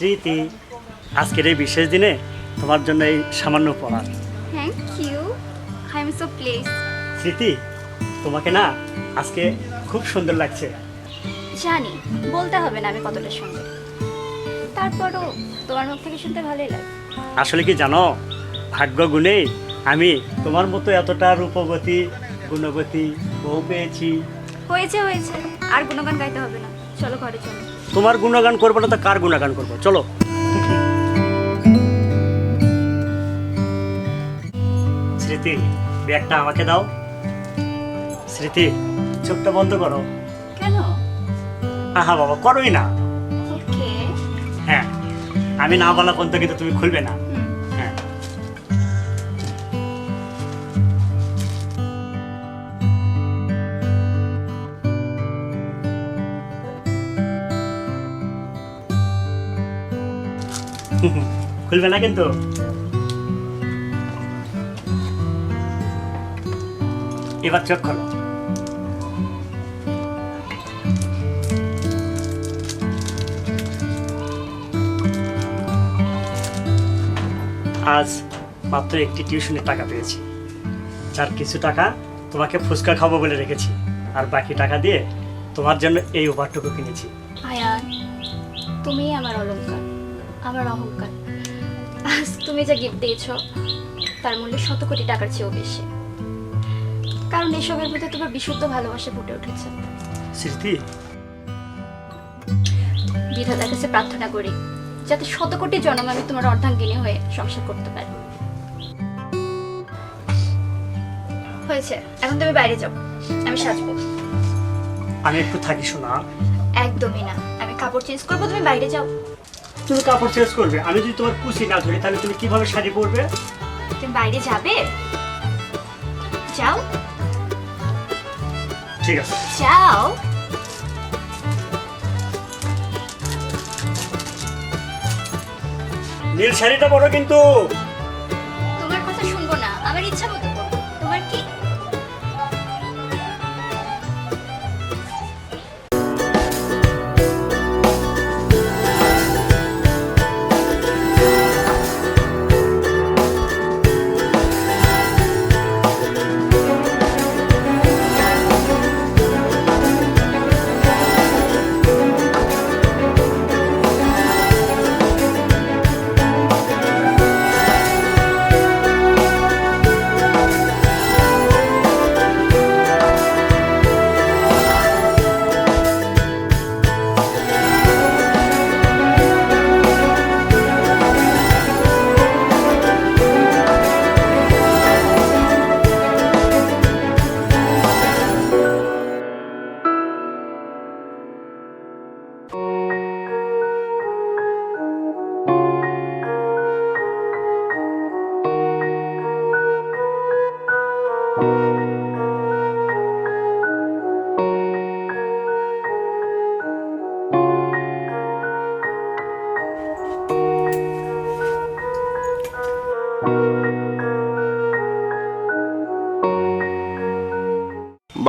স্মৃতি, আজকের এই বিশেষ দিনে তোমার জন্য এই সামান্য উপহার। Thank you, I am so pleased. Smriti, তোমাকে না আজকে খুব সুন্দর লাগছে। জানি বলতে হবে না আমি কতটা সুন্দর, তারপরও তোমার মুখ থেকে শুনতে ভালোই লাগে। আসলে কি জানো, ভাগ্য গুণেই আমি তোমার মতো এতটা রূপবতী গুণবতী বউ পেয়েছি। হয়েছে হয়েছে, আর গুণগান গাইতে হবে না, চলো ঘরে চলো। তোমার গুণগান করবো না তো কার গুণগান করবো, চলো। স্মৃতি, ব্যাগটা আমাকে দাও। স্মৃতি, চোখটা বন্ধ করো। কেন? আহা বাবা, করোই না। ওকে। হ্যাঁ, আমি না বলা পর্যন্ত কিন্তু তুমি খুলবে না। হ্যাঁ। খুলবে না কিন্তু। এবার চোখ খোলো। আজ মাত্র একটি টিউশনের টাকা পেয়েছি, যার কিছু টাকা তোমাকে ফুচকা খাবো বলে রেখেছি, আর বাকি টাকা দিয়ে তোমার জন্য এই উপহারটুকু কিনেছি। আয়ান, তুমি আমার অলংকার, আমার অহংকার। আজ তুমি যা গিফট দিয়েছ তার মূল্য 100 কোটি টাকার চেয়েও বেশি, কারণ এসবের মধ্যে তোমার বিশুদ্ধ ভালোবাসা ফুটে উঠেছে। স্মৃতি, বিধাতার কাছে প্রার্থনা করি যাতে 100 কোটি জন্ম আমি তোমার অর্ধাঙ্গিনী হয়ে সংসার করতে পারি। হয়েছে, এখন তুমি বাইরে যাও, আমি সাজবো। আমি একটু থাকি শোনা। একদমই না, আমি কাপড় চেঞ্জ করবো, তুমি বাইরে যাও। তুমি কাপড় চেঞ্জ করবে, আমি যদি তোমার কুচি না ধরি তাহলে তুমি কিভাবে শাড়ি পরবে? তুমি বাইরে যাবে, যাও ঠিক আছে। যাও। নীল শাড়িটা পরো কিন্তু। তোমার কথা শুনবো না, আমার ইচ্ছা মতো করবো, তোমার কি?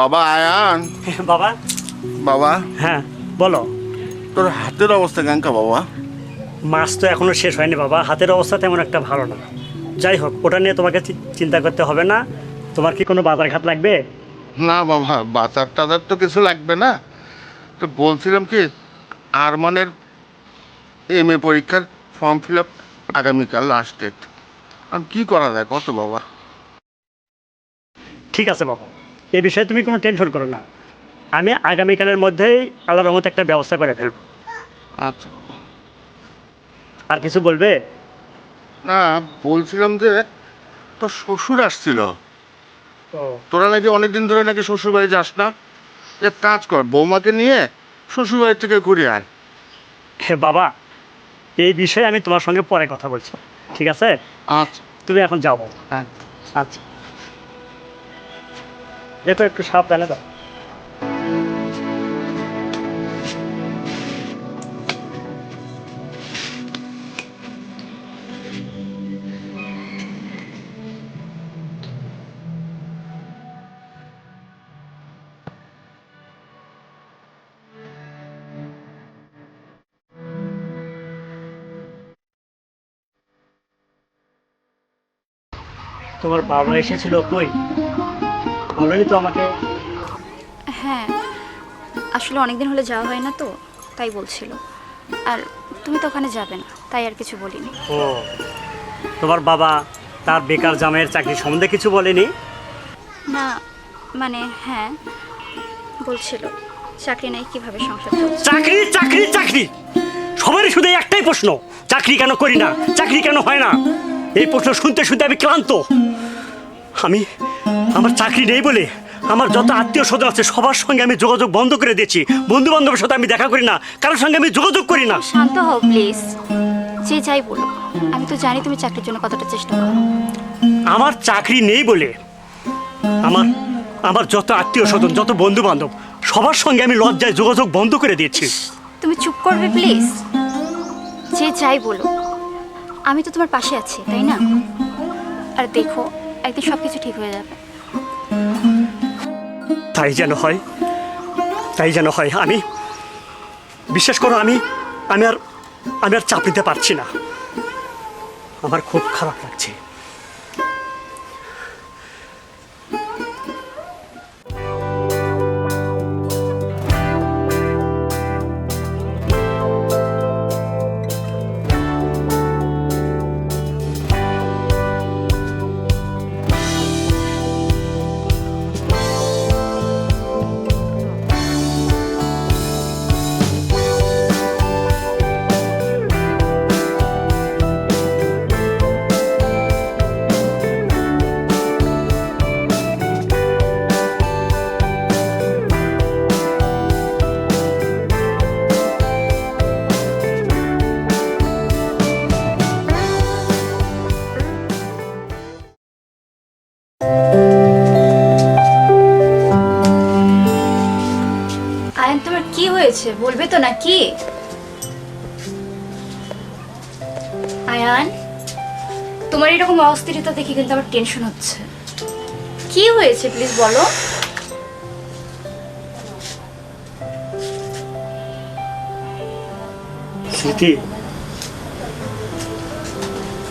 বাবা আয়ান, বাবা। বাবা হ্যাঁ বলো। তোর হাতের অবস্থা কেঙ্কা বাবা? মাস তো এখনো শেষ হয়নি বাবা, হাতের অবস্থা তেমন একটা ভালো না। যাই হোক, ওটা নিয়ে তোমাকে চিন্তা করতে হবে না। তোমার কি কোনো বাজার ঘাট লাগবে? না বাবা, বাজার টাজার তো কিছু লাগবে না। তো বলছিলাম কি, আরমানের MA পরীক্ষার ফর্ম ফিল আপ আগামীকাল লাস্ট ডেট। আর কি করা যায় কত বাবা? ঠিক আছে বাবা, এ বিষয়ে তুমি কোনো টেনশন করো না। আমি আগামীকালের মধ্যেই আল্লাহর রহমতে একটা ব্যবস্থা করে ফেলবো। আচ্ছা। আর কিছু বলবে? না, বলছিলাম যে তোর শ্বশুর আসছিল, ও তোরা নাকি অনেকদিন ধরে নাকি শ্বশুর বাড়ি যাস না। এক কাজ কর, বৌমাকে নিয়ে শ্বশুর বাড়ি থেকে ঘুরে আয়। হে বাবা, এই বিষয়ে আমি তোমার সঙ্গে পরে কথা বলছি, ঠিক আছে? আচ্ছা। তুমি এখন যাও। হ্যাঁ। আচ্ছা, এটা একটু সাবধানে দাও। তোমার বাবা এসেছিল কই? বলনি তো আমাকে। হ্যাঁ, আসলে অনেকদিন হলে যাওয়া হয় না তো, তাই বলছিল। আর তুমি তো ওখানে যাবে না, তাই আর কিছু বলিনি। ও, তোমার বাবা তার বেকার জামাইয়ের চাকরি সম্বন্ধে কিছু বলেনি? না, মানে হ্যাঁ বলছিল চাকরি নাই কিভাবে সংসার চলছে। চাকরি চাকরি চাকরি, সবারই শুধু এই একটাই প্রশ্ন, চাকরি কেন করি না, চাকরি কেন হয় না। এই প্রশ্ন শুনতে শুনতে আমি ক্লান্ত। আমার চাকরি নেই বলে আমার যত আত্মীয় স্বজন আছে সবার সঙ্গে আমি যোগাযোগ বন্ধ করে দিয়েছি। বন্ধু বান্ধবের সাথে আমি দেখা করি না, কারোর সঙ্গে আমি যোগাযোগ করি না। শান্ত হও প্লিজ। যে যাই বলো, আমি তো জানি তুমি চাকরির জন্য কতটা চেষ্টা করো। আমার চাকরি নেই বলে আমার যত আত্মীয় স্বজন, যত বন্ধু বান্ধব সবার সঙ্গে আমি লজ্জায় যোগাযোগ বন্ধ করে দিয়েছি। তুমি চুপ করবে প্লিজ। যে যাই বলো, আমি তো তোমার পাশে আছি, তাই না? আর দেখো, একদিন সব কিছু ঠিক হয়ে যাবে। তাই যেন হয়, তাই যেন হয়। আমি বিশ্বাস করো, আমি আর চাপ নিতে পারছি না। আমার খুব খারাপ লাগছে। আয়ন, তোমার কি হয়েছে বলবে তো নাকি? আয়ান, তোমার এরকম অস্থিরতা দেখে কিন্তু আমার টেনশন হচ্ছে। কি হয়েছে প্লিজ বলো। স্মৃতি,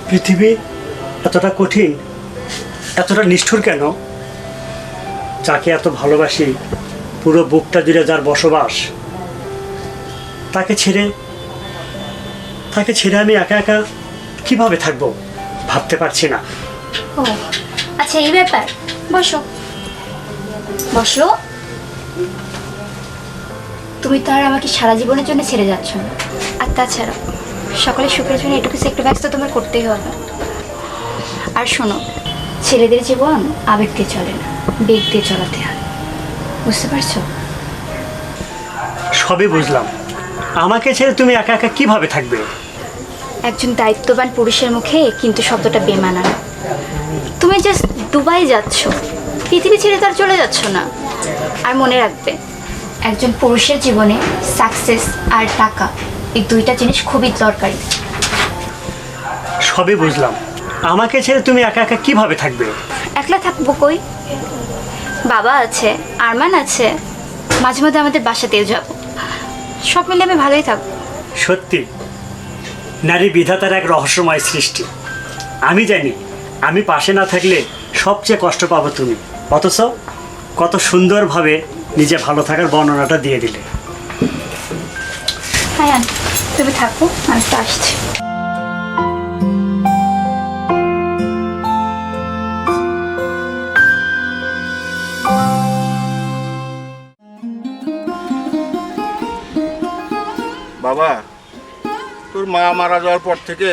পৃথিবী এতটা কঠিন, এতটা নিষ্ঠুর কেন? যাকে এত ভালোবাসি, পুরো বুকটা জুড়ে যার বসবাস, তাকে ছেড়ে আমি একা একা কিভাবে থাকবো ভাবতে পারছি না। ও আচ্ছা, এই ব্যাপার। বসো বসো। তুমি তো আর আমাকে সারা জীবনের জন্য ছেড়ে যাচ্ছ না। আর তাছাড়া সকলের সুখের জন্য এটুকু স্যাক্রিফাইস তো তোমার করতেই হবে। আর শোনো, ছেলেদের জীবন আবেগ দিয়ে চলে না, বেগ দিয়ে চলাতে হয়, বুঝতে পারছো? সবই বুঝলাম, আমাকে ছেড়ে তুমি একা একা কিভাবে থাকবে? একজন দায়িত্ববান পুরুষের মুখে কিন্তু শব্দটা বেমানান। তুমি জাস্ট দুবাই যাচ্ছ, পৃথিবী ছেড়ে তার চলে যাচ্ছ না। আর মনে রাখবে, একজন পুরুষের জীবনে সাকসেস আর টাকা, এই দুইটা জিনিস খুবই দরকারি। সবই বুঝলাম, আমাকে ছেড়ে তুমি একা একা কিভাবে থাকবে? একলা থাকবো কই? বাবা আছে, আরমান আছে, মাঝে মাঝে আমাদের বাসাতেও যাব। সব মিলে আমি ভালোই থাকবো। সত্যি, নারী বিধাতার এক রহস্যময় সৃষ্টি। আমি জানি আমি পাশে না থাকলে সবচেয়ে কষ্ট পাবো তুমি, অথচ কত সুন্দরভাবে নিজে ভালো থাকার বর্ণনাটা দিয়ে দিলে। হ্যাঁ, তুমি থাকো, আমি তো আসছি। বাবা, তোর মা মারা যাওয়ার পর থেকে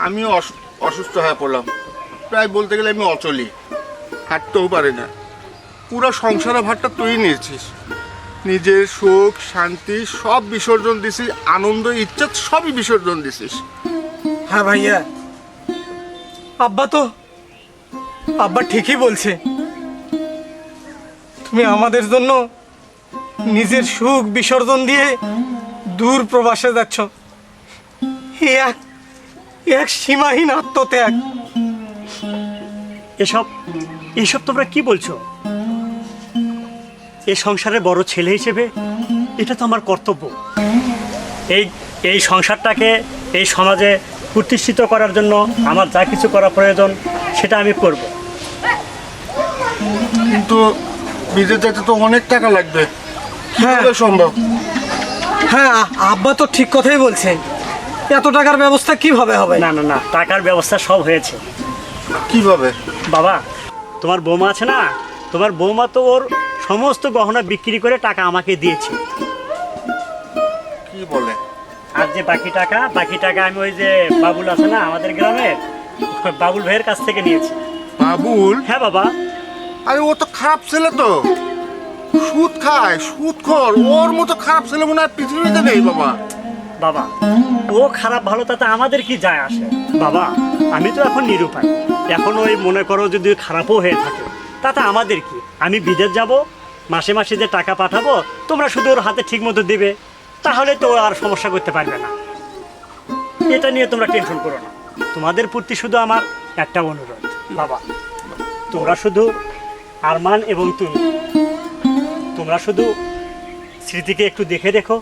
আমিও অসুস্থ হয়ে পড়লাম। প্রায় বলতে গেলে আমি অচলি, হাঁটতেও পারি না। পুরো সংসারের ভারটা তুই নিয়েছিস। নিজের সুখ শান্তি সব বিসর্জন দিছিস, আনন্দ ইচ্ছা সবই বিসর্জন দিছিস। হ্যাঁ ভাইয়া, আব্বা ঠিকই বলছে। তুমি আমাদের জন্য নিজের সুখ বিসর্জন দিয়ে দূর প্রবাসে যাচ্ছ। এ এক সীমাহীন আত্মত্যাগ। এসব তোমরা কি বলছো? এই সংসারের বড় ছেলে হিসেবে এটা তো আমার কর্তব্য। এই সংসারটাকে এই সমাজে প্রতিষ্ঠিত করার জন্য আমার যা কিছু করা প্রয়োজন সেটা আমি করব। কিন্তু বিদেশ যেতে তো অনেক টাকা লাগবে, হ্যাঁ কিভাবে সম্ভব? হ্যাঁ, আব্বা তো ঠিক কথাই বলছে। এত টাকার ব্যবস্থা কিভাবে হবে? না না না, টাকার ব্যবস্থা সব হয়েছে। কিভাবে? বাবা, তোমার বৌমা আছে না, তোমার বৌমা তো ওর সমস্ত গহনা বিক্রি করে টাকা আমাকে দিয়েছে। কি বলে? আর যে বাকি টাকা আমি ওই যে বাবুল আছে না আমাদের গ্রামের, ওই বাবুল ভাইয়ের কাছ থেকে নিয়েছি। বাবুল? হ্যাঁ বাবা। আরে ও তো খারাপ ছেলে, তো সুদ খায়, সুদখোর। ওর মতো খারাপ ছেলে মনে হয় পৃথিবীতে নেই বাবা। বাবা, ও খারাপ ভালো তাতে আমাদের কি যায় আসে বাবা? আমি তো এখন নিরুপায়। এখন ওই মনে করো যদি খারাপও হয়ে থাকে তাতে আমাদের কি? আমি বিদেশ যাব, মাসে মাসে যে টাকা পাঠাবো তোমরা শুধু ওর হাতে ঠিক মতো দেবে, তাহলে তো ও আর সমস্যা করতে পারবে না। এটা নিয়ে তোমরা টেনশন করো না। তোমাদের প্রতি শুধু আমার একটা অনুরোধ বাবা, তোমরা শুধু আরমান এবং তোমরা শুধু স্মৃতিকে একটু দেখে দেখো,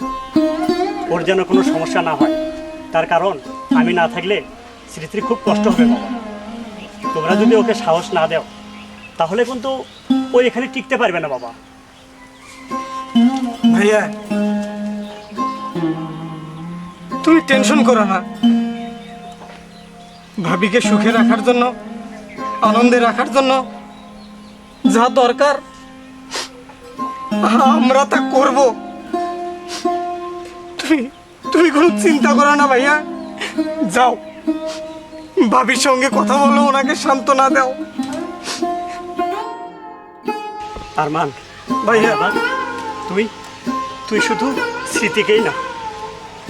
ওর যেন কোনো সমস্যা না হয়। তার কারণ আমি না থাকলে স্মৃতির খুব কষ্ট হবে বাবা। তোমরা যদি ওকে সাহস না দাও তাহলে কিন্তু ও এখানে টিকতে পারবে না বাবা। ভাইয়া, তুমি টেনশন করো না। ভাবিকে সুখে রাখার জন্য, আনন্দে রাখার জন্য যা দরকার আমরা তা করব। তুমি কোনো চিন্তা করো না ভাইয়া। যাও, ভাবির সঙ্গে কথা বলো, ওনাকে সান্ত্বনা দাও। আরমান ভাইয়া, বাবা, তুই শুধু স্মৃতিকেই না,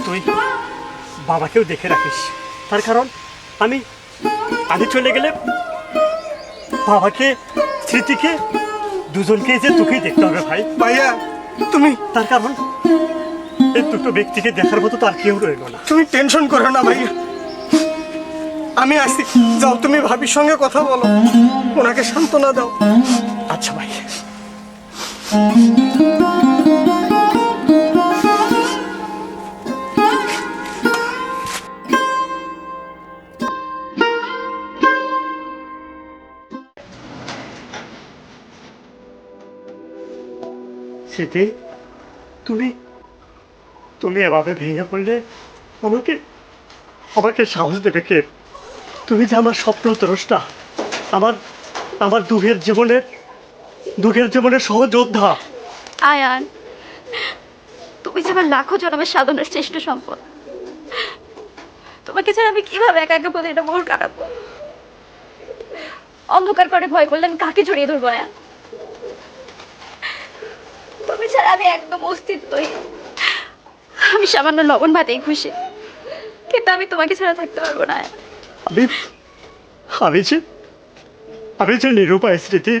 তুই বাবাকেও দেখে রাখিস। তার কারণ আমি চলে গেলে বাবাকে, স্মৃতিকে, দুজনকে যে তোকেই দেখতে হবে ভাই। ভাইয়া তুমি তার কারণ এই দুটো ব্যক্তিকে দেখার মতো তার কেউ রইল না। তুমি টেনশন করো না ভাইয়া, আমি আসি। যাও, তুমি ভাবির সঙ্গে কথা বলো, ওনাকে সান্ত্বনা দাও। আচ্ছা ভাই। স্মৃতি, তুমি তুমি এভাবে ভেঙে পড়লে আমাকে আমাকে সাহস দেবে কে? তুমি যে আমার স্বপ্ন দ্রষ্টা, আমার আমার দুঃখের জীবনের সহযোদ্ধা। আয়ান, তুমি যে আমার লাখো জন্মের সাধনের শ্রেষ্ঠ সম্পদ। তোমাকে ছাড়া আমি কিভাবে একা একা বলে এটা মন কাটাবো? অন্ধকার করে ভয় করলে আমি কাকে জড়িয়ে ধরবো? আয়ান, তুমি ছাড়া আমি একদম অস্তিত্বহীন। আমি সামান্য লবণ ভাতেই খুশি, কিন্তু আমি তোমাকে ছাড়া থাকতে পারবো না। আয়ান, আমি আমি যে আমি যে নিরুপায় স্মৃতি,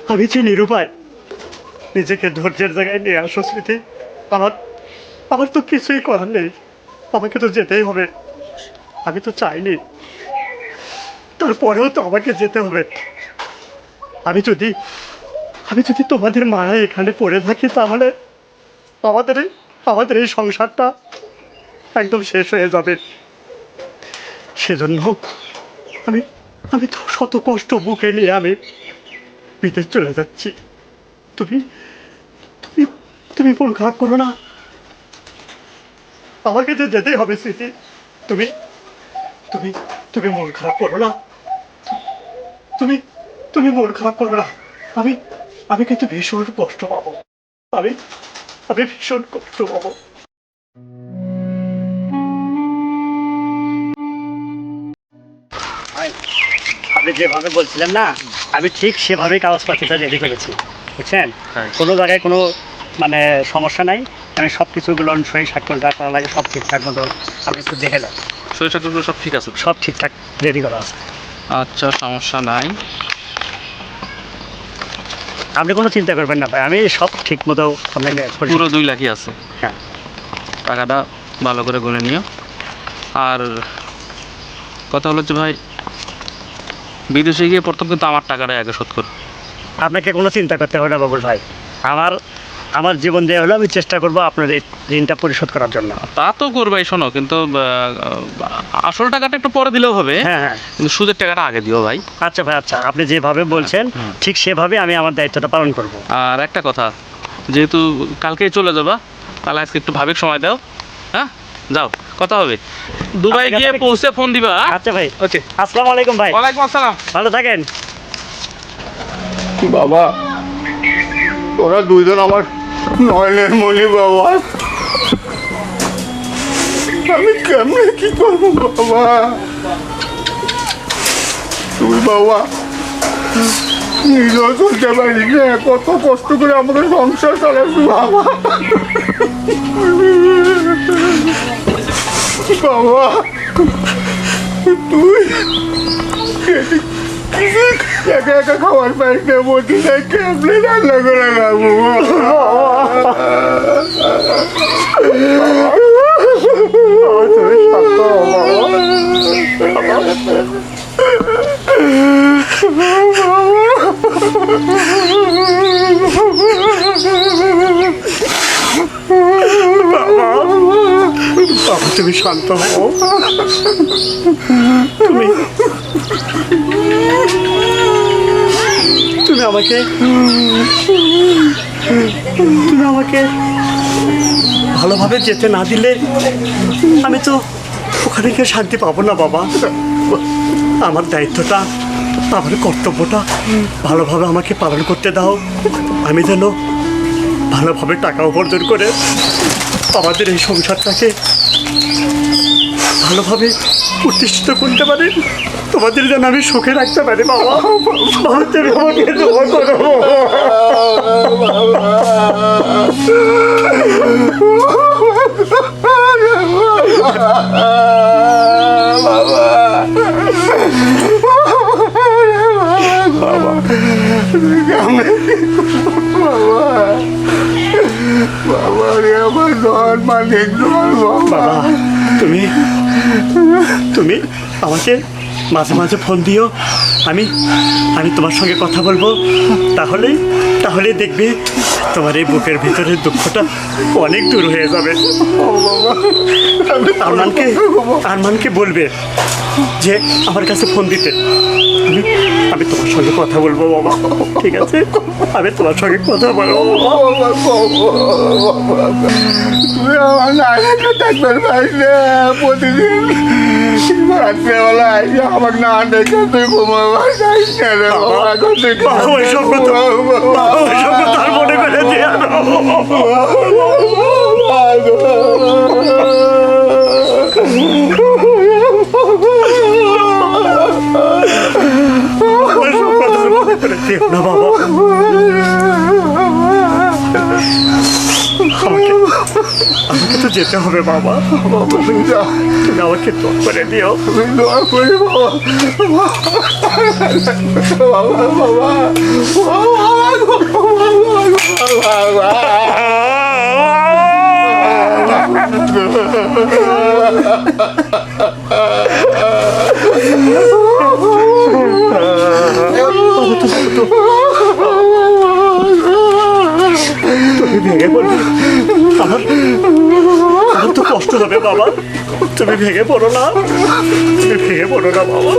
আমি যে নিরুপায়। নিজেকে ধৈর্যের জায়গায় নিয়ে আসো স্মৃতি। আমার তো কিছুই করার নেই, আমাকে তো যেতেই হবে। আমি তো চাইনি, তারপরেও তো আমাকে যেতে হবে। আমি যদি তোমাদের মায়া এখানে পড়ে থাকি তাহলে আমাদের এই সংসারটা একদম শেষ হয়ে যাবে। সেজন্য আমি তো শত কষ্ট বুকে নিয়ে আমি বিদেশ চলে যাচ্ছি। তুমি তুমি তুমি মন খারাপ করো না, আমাকে যে যেতেই হবে স্মৃতি। তুমি তুমি তুমি মন খারাপ করো না, তুমি মন খারাপ করো না। আমি কিন্তু ভীষণ কষ্ট পাবো, আমি ভীষণ কষ্ট পাবো। আপনি যেভাবে বলছিলেন না, আমি ঠিক সেভাবেই কাগজপত্রটা রেডি করেছি, বুঝছেন? কোনো জায়গায় কোনো মানে সমস্যা নাই। আমি সব কিছুগুলো সই স্বাক্ষর যা করা লাগে সব ঠিকঠাক মতো আপনি একটু দেখে যান। শরীর স্বাস্থ্য সব ঠিক আছে? সব ঠিকঠাক রেডি করা আছে। আচ্ছা, সমস্যা নাই। আপনি কোনো চিন্তা করবেন না ভাই, আমি সব ঠিক মতো আপনাকে পুরো 2 লাখই আছে। হ্যাঁ, টাকাটা ভালো করে গুনে নিও। আর কথা হলো যে ভাই, বিদেশে গিয়ে প্রথম কিন্তু আমার টাকাটা আগে শোধ করো। আপনাকে কোনো চিন্তা করতে হবে না বাবুল ভাই। আমার আমার জীবন দেওয়া হলো আমি চেষ্টা করব আপনার এই ঋণটা পরিশোধ করার জন্য। তা তো করবাই, শোনো, কিন্তু আসল টাকাটা একটু পরে দিলেও হবে, হ্যাঁ হ্যাঁ, কিন্তু সুদের টাকাটা আগে দিও ভাই। আচ্ছা ভাই, আচ্ছা আপনি যেভাবে বলছেন ঠিক সেভাবে আমি আমার দায়িত্বটা পালন করব। আর একটা কথা, যেহেতু কালকেই চলে যাবা, তাহলে আজকে একটু ভাবিক সময় দাও। হ্যাঁ, যাও, কথা হবে। দুবাই আপনার গিয়ে কাছে- পৌঁছে ফোন দিবা। আচ্ছা ভাই, ওকে। আসসালামু আলাইকুম ভাই, ওয়ালাইকুম আসসালাম। ভালো থাকেন। বাবা, তোরা দুইজন আমার নয়নের মনি বাবা। আমি কেমনে কি করবো বাবা? তুই বাবা নিজেও চলতে পারিস না, কত কষ্ট করে আমাকে সংসার চালাচ্ছি বাবা। বাবা তুই একা একা খাবার পাইস না, বলছি না কেমনে রান্না করে খাবো? তুমি শান্ত হও বাবা। বাবা তুমি শান্ত হও। তুমি তুমি আমাকে তুমি আমাকে ভালোভাবে যেতে না দিলে আমি তো ওখানে গিয়ে শান্তি পাবো না বাবা। আমার দায়িত্বটা, আমার কর্তব্যটা ভালোভাবে আমাকে পালন করতে দাও। আমি যেন ভালোভাবে টাকা উপার্জন করে আমাদের এই সংসারটাকে ভালোভাবে প্রতিষ্ঠিত করতে পারি, তোমাদের যেন আমি সুখে রাখতে পারি বাবা। বাবা, তুমি আমাকে দোয়া করো। বাবা রে আমার ধন মালিক ধন বাবা। বাবা, তুমি তুমি আমাকে মাঝে মাঝে ফোন দিও, আমি আমি তোমার সঙ্গে কথা বলবো। তাহলে দেখবে তোমার এই বুকের ভিতরের দুঃখটা অনেক দূর হয়ে যাবে। আরমানকে বলবে যে আমার কাছে ফোন দিতে। আমি আমি তোমার সঙ্গে কথা বলবো বাবা, ঠিক আছে? আমি তোমার সঙ্গে কথা বলবো বাবা। তুমি আমার নায়কে দেখবেন পাইস না, প্রতিদিন রাত্রেবেলা আইসে আমাকে না দেখে তুই ঘুমাবার যাইস না রে বাবা। এখন তুই বাবা, ওইসব কথা আর মনে করে দিও না। ওইসব কথা আর মনে করে দিও না বাবা। আমাকে তো যেতে হবে বাবা। তুমি আমাকে দোয়া করে দিও। দোয়া করি বাবা। বাবা তুমি ভেঙে পড়বে, আমার তো কষ্ট হবে বাবা। তুমি ভেঙে পড়ো না, তুমি ভেঙে পড়ো না বাবা।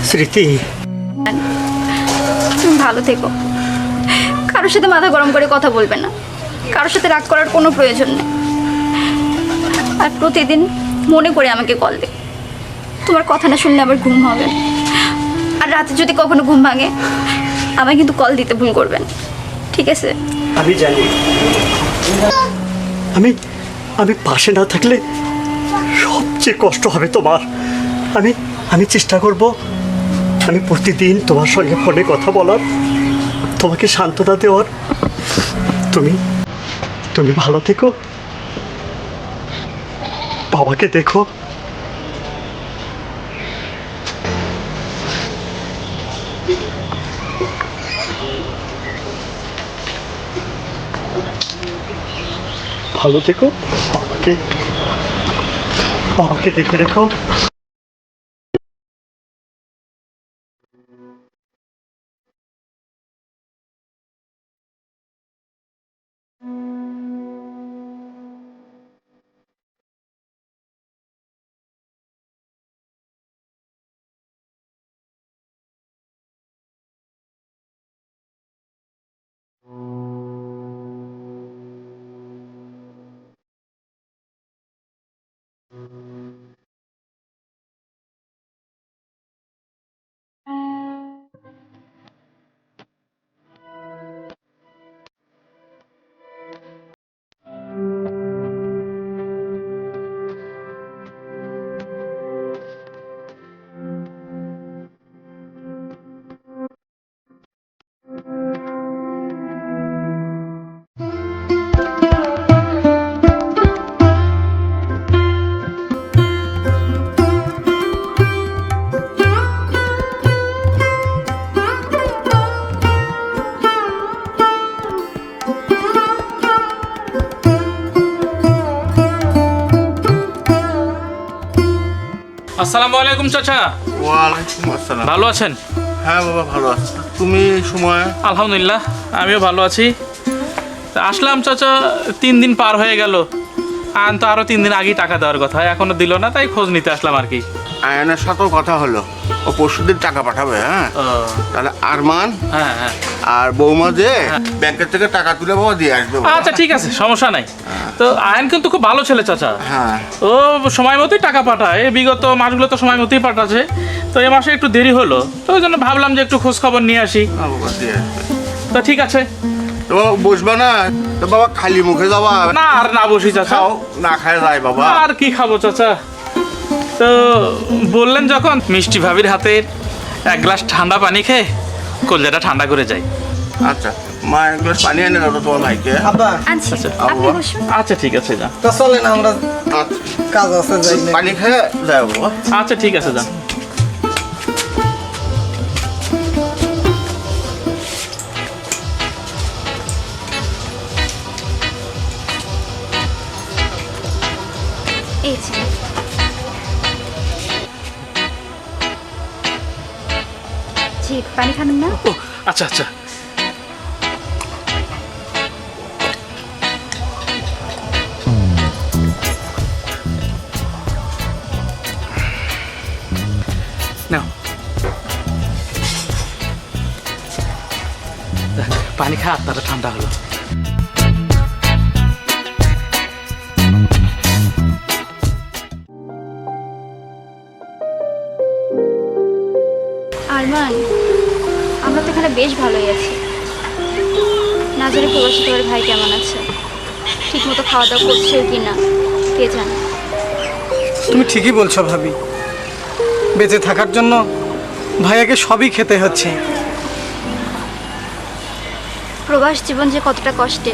স্মৃতি, তুমি ভালো থেকো। কারোর সাথে মাথা গরম করে কথা বলবে না, কারোর সাথে রাগ করার কোনো প্রয়োজন নেই। আর প্রতিদিন মনে করে আমাকে কল দে। তোমার কথা না শুনলে আবার ঘুম হবে না। আর রাতে যদি কখনো ঘুম ভাঙে, আমায় কিন্তু কল দিতে ভুল করবেন, ঠিক আছে? আমি জানি আমি আমি পাশে না থাকলে সবচেয়ে কষ্ট হবে তোমার। আমি চেষ্টা করব, আমি প্রতিদিন তোমার সঙ্গে ফোনে কথা বলার, তোমাকে সান্ত্বনা দেওয়ার। তুমি ভালো থেকো, বাবাকে দেখো। ভালো থেকো, বাবাকে দেখে রেখো। আসসালামু আলাইকুম চাচা। ওয়ালাইকুম আসসালাম। ভালো আছেন? হ্যাঁ বাবা ভালো আছি। তুমি এই সময়? আলহামদুলিল্লাহ আমিও ভালো আছি। তা আসলাম চাচা, 3 দিন পার হয়ে গেল। আয়ন তো আরও 3 দিন আগেই টাকা দেওয়ার কথা, এখনো দিল না, তাই খোঁজ নিতে আসলাম আর কি। আয়নের সাথেও কথা হলো, ও পরশুদিন টাকা পাঠাবে। হ্যাঁ তাহলে আরমান হ্যাঁ হ্যাঁ, আর বৌমা যে ব্যাংকের থেকে টাকা তুলে বাবা দিয়ে আসবে বাবা। আচ্ছা ঠিক আছে, সমস্যা নাই। তো আয়ন কিন্তু খুব ভালো ছেলে চাচা, হ্যাঁ ও সময় মতোই টাকা পাঠায়, বিগত মাসগুলো তো সময় মতোই পাঠাচ্ছে। তো এ মাসে একটু দেরি হলো, তো ওই জন্য ভাবলাম যে একটু খোঁজ খবর নিয়ে আসি। হ্যাঁ বাবা দিয়ে আসবে। তো ঠিক আছে। তো বাবা বসবা না, তো বাবা খালি মুখে যাবা না আর না বসি চাচা, খাও, না খায় যায় বাবা। আর কি খাবো চাচা। তো বললেন যখন, মিষ্টি ভাবির হাতের 1 গ্লাস ঠান্ডা পানি খেয়ে কলজাটা ঠান্ডা করে যাই। আচ্ছা মা এক গ্লাস পানি এনে দাও তো তোমার ভাইকে। আব্বা আনছি, আচ্ছা, আপনি বসুন। আচ্ছা ঠিক আছে যান। তো চলে না, আমরা আচ্ছা কাজ আছে যাই না। পানি খেয়ে যাও বাবা। আচ্ছা ঠিক আছে যান। এই যে জি, পানি খাবেন না? ও আচ্ছা আচ্ছা। নাও দেখ, পানি খা, তারা ঠান্ডা হলো। আরমান, আমরা তো এখানে বেশ ভালোই আছি। না জানি প্রবাসী তোমার ভাই কেমন আছে, ঠিক মতো খাওয়া দাওয়া করছে কি না কে জানে। তুমি ঠিকই বলছো ভাবি, বেঁচে থাকার জন্য ভাইয়াকে সবই খেতে হচ্ছে। প্রবাস জীবন যে কতটা কষ্টে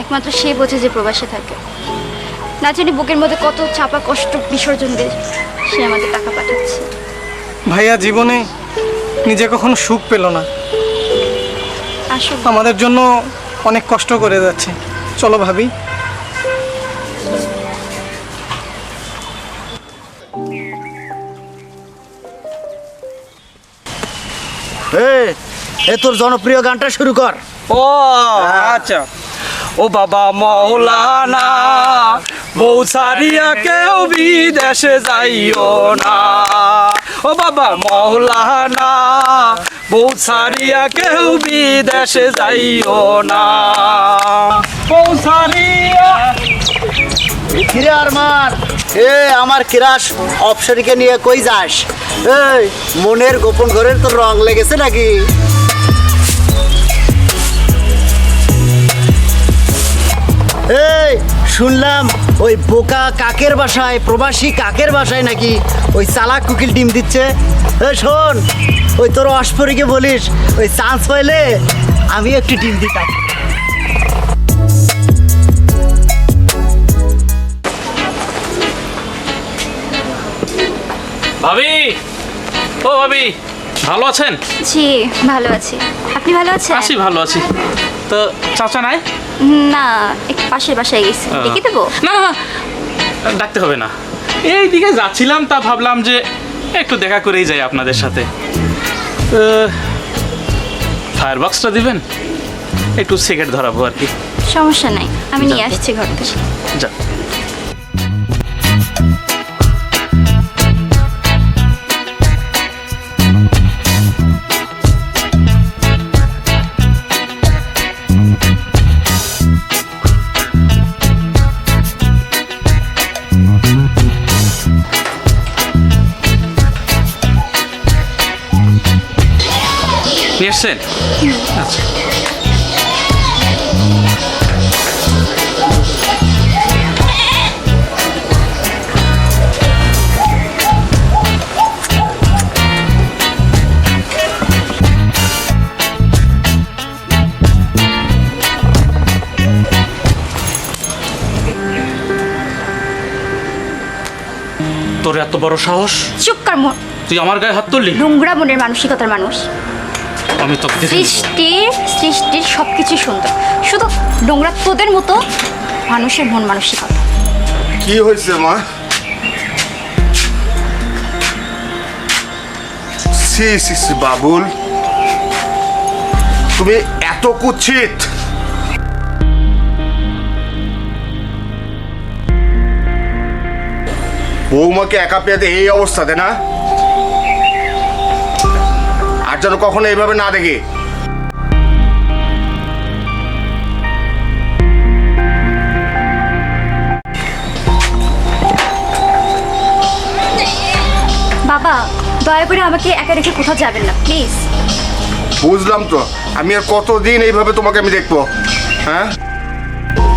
একমাত্র সে বোঝে যে প্রবাসে থাকে। না জানি বুকের মধ্যে কত চাপা কষ্ট বিসর্জন দিয়ে সে আমাদের টাকা পাঠাচ্ছে। ভাইয়া জীবনে নিজে কখনো সুখ পেল না, আসলে আমাদের জন্য অনেক কষ্ট করে যাচ্ছে। চলো ভাবি। এ তোর জনপ্রিয় গানটা শুরু কর। ও আচ্ছা। ও বাবা মৌলানা, বউ ছাড়িয়া কেউ বিদেশে যাইও না। ও বাবা মৌলানা, বউ ছাড়িয়া কেউ বিদেশে যাইও না। বউ ছাড়িয়া। কিরে আরমান, আমার কিরাস অপসরীকে নিয়ে কই যাস? এই মনের গোপন ঘরের তোর রং লেগেছে নাকি? এই শুনলাম ওই বোকা কাকের বাসায়, প্রবাসী কাকের বাসায় নাকি ওই চালাক কুকিল ডিম দিচ্ছে। শোন, ওই তোর অস্পরীকে বলিস ওই চান্স পাইলে আমি একটু ডিম দিতাম। ভাবি, ও ভাবি, ভালো আছেন? জি ভালো আছি, আপনি ভালো আছেন? আছি, ভালো আছি। তো চাচা নাই? না, একটু পাশের বাসায় গেছি, ডেকে দেবো? না না না, ডাকতে হবে না। এই দিকে যাচ্ছিলাম, তা ভাবলাম যে একটু দেখা করেই যাই আপনাদের সাথে। ফায়ার বক্সটা দিবেন, একটু সিগারেট ধরাবো আর কি। সমস্যা নাই, আমি নিয়ে আসছি ঘর থেকে। যা। নিয়ে এসছেন? আচ্ছা। তোর এত বড় সাহস, চুপ কর, তুই আমার গায়ে হাত তুললি? নোংরা মনের মানসিকতার মানুষ। আমি তোকে দেখে নিবো। সৃষ্টির সবকিছু সুন্দর, শুধু নোংরা তোদের মতো মানুষের মন মানসিকতা। কি হয়েছে মা? সি সি সি বাবুল, তুমি এত কুৎসিত! বৌমাকে একা পেতে এই অবস্থাতে না, আর যেন কখনো এইভাবে না দেখি। বাবা, দয়া করে আমাকে একা রেখে কোথাও যাবেন না প্লিজ। বুঝলাম তো, আমি আর কতদিন এইভাবে তোমাকে আমি দেখবো? হ্যাঁ,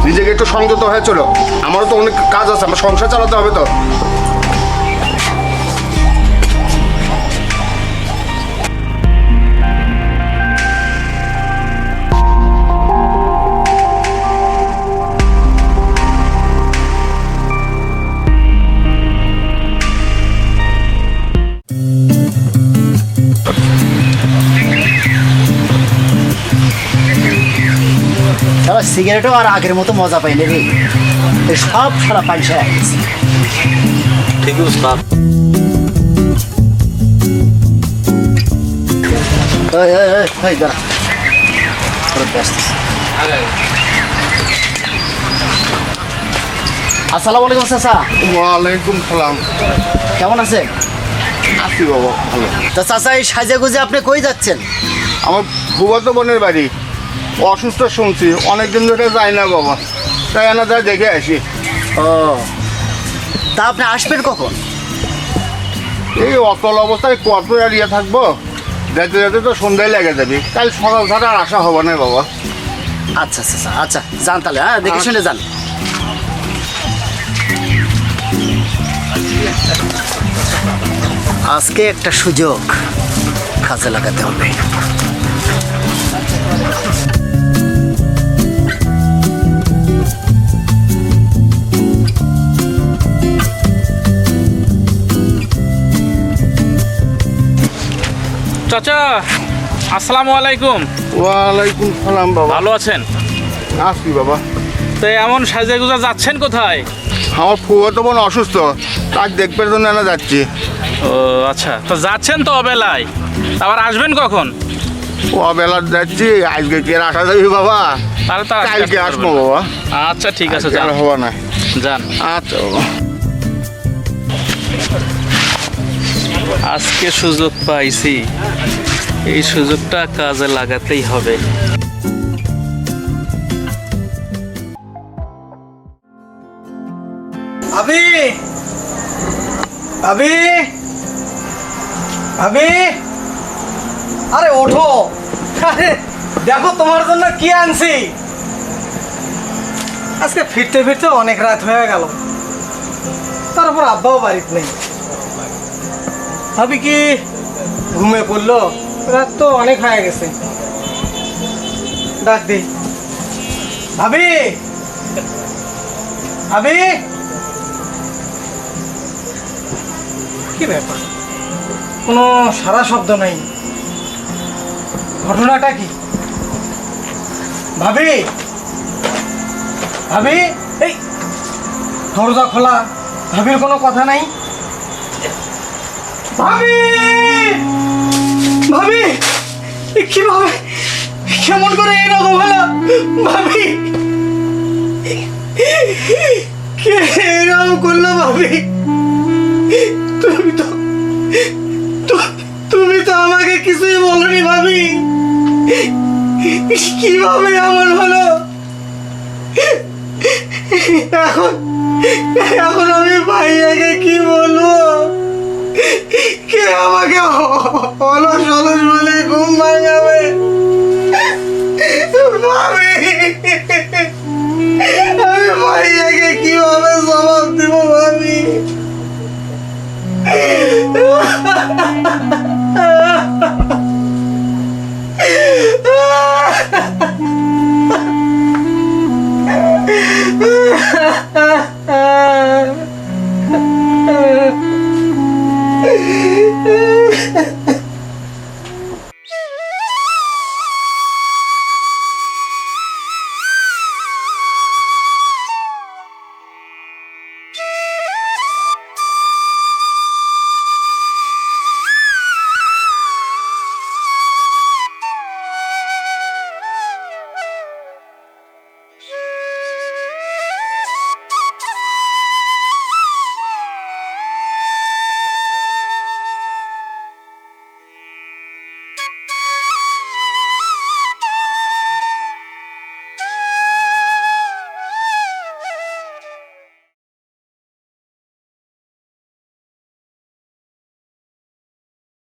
নিজেকে একটু সংযত হয়ে চলো, আমারও তো অনেক কাজ আছে, আমার সংসার চালাতে হবে তো। সারা সিগারেটও আর আগের মতো মজা পাইনি রে, এই সব সারা পয়সা হয়ে গেছে। ঠিক উস্তাদ। দাঁড়া, আসসালামু আলাইকুম চাচা। ওয়ালাইকুম সালাম। কেমন আছেন? আছি বাবা, ভালো। তা চাচা, এই সাজে গুজে আপনি কই যাচ্ছেন? আমার ভুবতো বোনের বাড়ি, অসুস্থ শুনছি, অনেকদিন ধরে যাই না বাবা, তাই না যাই দেখে আসি। ও, তা আপনি আসবেন কখন? এই অতল অবস্থায় কত আর ইয়ে থাকবো, যেতে যেতে তো সন্ধ্যায় লেগে যাবে, তাই সকাল ছাড়া আর আসা হবে না বাবা। আচ্ছা আচ্ছা আচ্ছা, যান তাহলে, হ্যাঁ দেখে শুনে যান। আজকে একটা সুযোগ কাজে লাগাতে হবে। চাচা, আসসালামু আলাইকুম। ওয়ালাইকুম সালাম বাবা। ভালো আছেন? আসি বাবা। তো এমন সাজে গুজা যাচ্ছেন কোথায়? আমার ফুয়াতো বোন অসুস্থ, তার দেখবার জন্য না যাচ্ছি। ও আচ্ছা, তো যাচ্ছেন তো অবেলায়, আবার আসবেন কখন? ও বেলা যাচ্ছি, আজকে কে আসা যাবি বাবা? তাহলে তো আজকে কালকে আসতে আসবো পারবেন। বাবা। আচ্ছা ঠিক আছে, আজকে যান আর হওয়া না। যান। আচ্ছা বাবা। আজকে সুযোগ পাইছি, এই সুযোগটা কাজে লাগাতেই হবে। ভাবি, ভাবি, ভাবি, আরে ওঠো, আরে দেখো তোমার জন্য কি আনছি। আজকে ফিরতে ফিরতে অনেক রাত হয়ে গেল, তারপর আব্বাও বাড়িতে নেই। ভাবি কি ঘুমে পড়লো? রাত তো অনেক হয়ে গেছে। ডাক দি, ভাবি, ভাবি। কি ব্যাপার, কোনো সারা শব্দ নাই, ঘটনাটা কি? ভাবি, ভাবি, এই দরজা খোলা, ভাবির কোনো কথা নাই। ভাবি, ভাবি, কিভাবে, কেমন করে এরকম হলো? ভাবি, কে এরকম করলো? ভাবি, তুমি তো আমাকে কিছুই বলনি। ভাবি, কিভাবে এমন হলো? এখন এখন আমি ভাইয়াকে কি বলবো? কে আমাকে অলস অলস বলে ঘুম